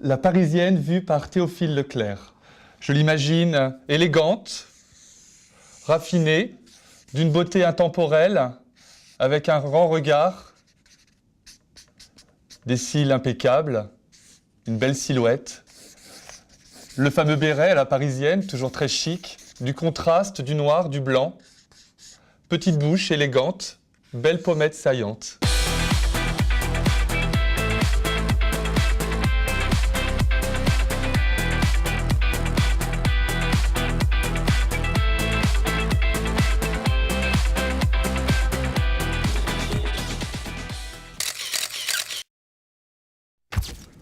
La Parisienne vue par Théophile Leclerc. Je l'imagine élégante, raffinée, d'une beauté intemporelle, avec un grand regard, des cils impeccables, une belle silhouette. Le fameux béret à la Parisienne, toujours très chic, du contraste, du noir, du blanc. Petite bouche élégante, belle pommette saillante.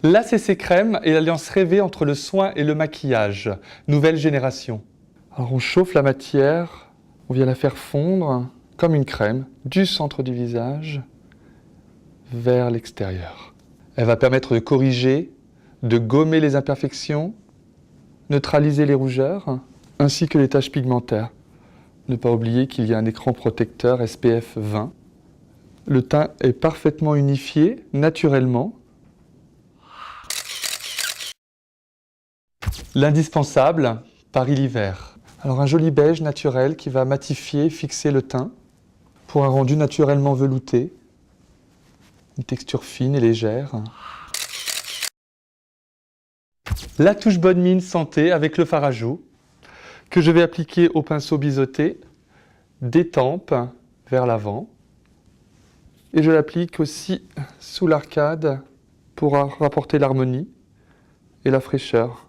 L'ACC Crème est l'alliance rêvée entre le soin et le maquillage, nouvelle génération. Alors on chauffe la matière, on vient la faire fondre comme une crème du centre du visage vers l'extérieur. Elle va permettre de corriger, de gommer les imperfections, neutraliser les rougeurs ainsi que les taches pigmentaires. Ne pas oublier qu'il y a un écran protecteur SPF 20. Le teint est parfaitement unifié, naturellement. L'indispensable, Paris l'hiver. Alors un joli beige naturel qui va matifier, fixer le teint pour un rendu naturellement velouté, une texture fine et légère. La touche bonne mine santé avec le fard à joues que je vais appliquer au pinceau biseauté des tempes vers l'avant. Et je l'applique aussi sous l'arcade pour rapporter l'harmonie et la fraîcheur.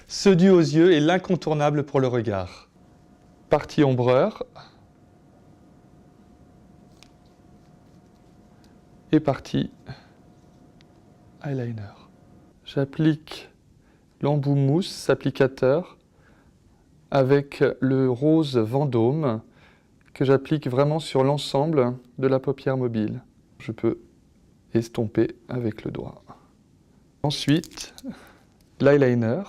Ce dû aux yeux est l'incontournable pour le regard. Partie ombreur et partie eyeliner. J'applique l'embout mousse applicateur avec le rose Vendôme que j'applique vraiment sur l'ensemble de la paupière mobile. Je peux estomper avec le doigt. Ensuite, l'eyeliner.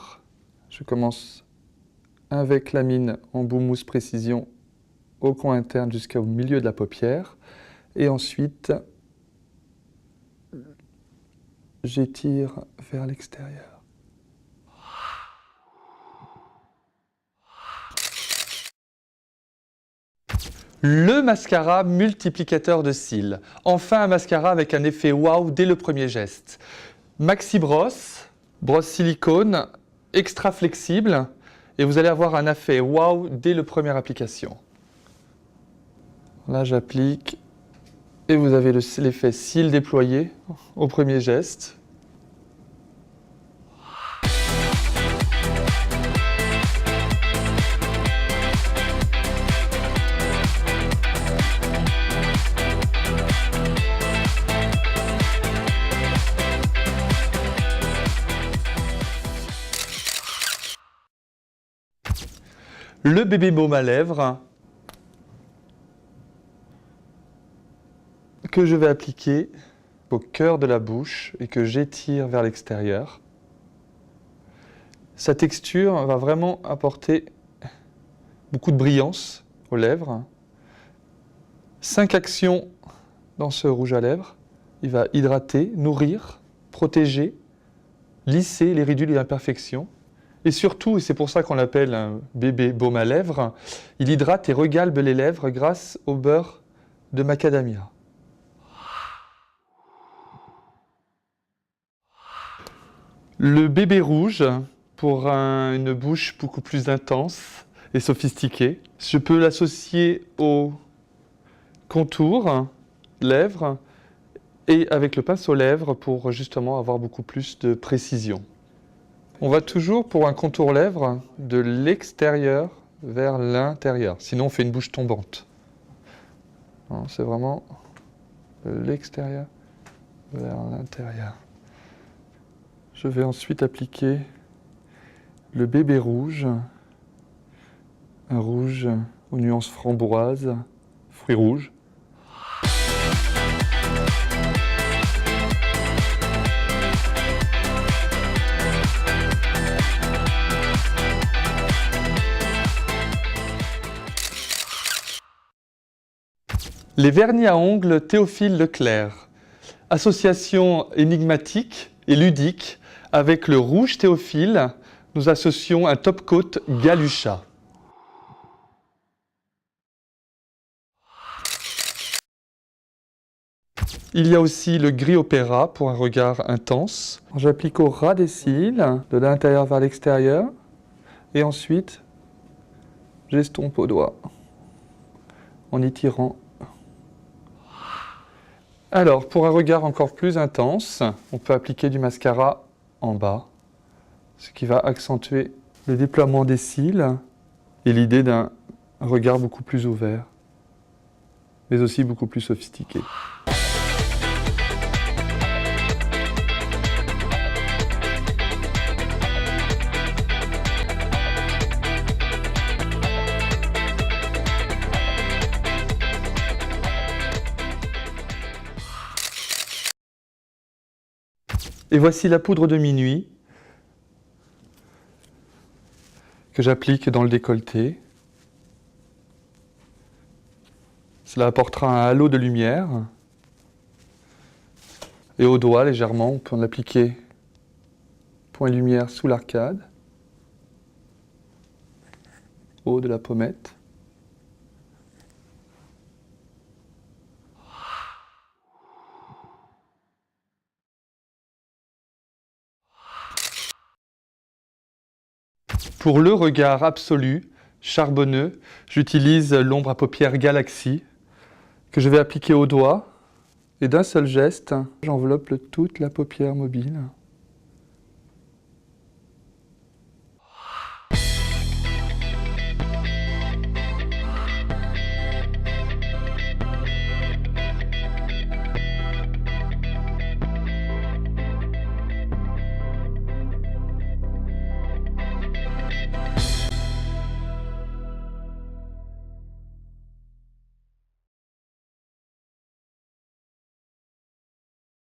Je commence avec la mine embout mousse précision au coin interne jusqu'au milieu de la paupière. Et ensuite, j'étire vers l'extérieur. Le mascara multiplicateur de cils. Enfin un mascara avec un effet waouh dès le premier geste. Maxi brosse silicone, extra flexible, et vous allez avoir un effet waouh dès la première application. Là j'applique et vous avez l'effet cils déployé au premier geste. Le bébé baume à lèvres que je vais appliquer au cœur de la bouche et que j'étire vers l'extérieur. Sa texture va vraiment apporter beaucoup de brillance aux lèvres. 5 actions dans ce rouge à lèvres. Il va hydrater, nourrir, protéger, lisser les ridules et imperfections. Et surtout, et c'est pour ça qu'on l'appelle un bébé baume à lèvres, il hydrate et regalbe les lèvres grâce au beurre de macadamia. Le bébé rouge, pour une bouche beaucoup plus intense et sophistiquée. Je peux l'associer au contour, lèvres, et avec le pinceau lèvres pour justement avoir beaucoup plus de précision. On va toujours pour un contour lèvres de l'extérieur vers l'intérieur. Sinon, on fait une bouche tombante. C'est vraiment de l'extérieur vers l'intérieur. Je vais ensuite appliquer le bébé rouge, un rouge aux nuances framboise, fruits rouges. Les vernis à ongles Théophile Leclerc. Association énigmatique et ludique avec le rouge Théophile, nous associons un top coat Galusha. Il y a aussi le gris opéra pour un regard intense. J'applique au ras des cils, de l'intérieur vers l'extérieur, et ensuite j'estompe au doigt en y tirant. Alors, pour un regard encore plus intense, on peut appliquer du mascara en bas, ce qui va accentuer le déploiement des cils et l'idée d'un regard beaucoup plus ouvert, mais aussi beaucoup plus sophistiqué. Et voici la poudre de minuit que j'applique dans le décolleté. Cela apportera un halo de lumière. Et au doigt, légèrement, on peut en appliquer point de lumière sous l'arcade, haut de la pommette. Pour le regard absolu, charbonneux, j'utilise l'ombre à paupières Galaxy que je vais appliquer au doigt et d'un seul geste, j'enveloppe toute la paupière mobile.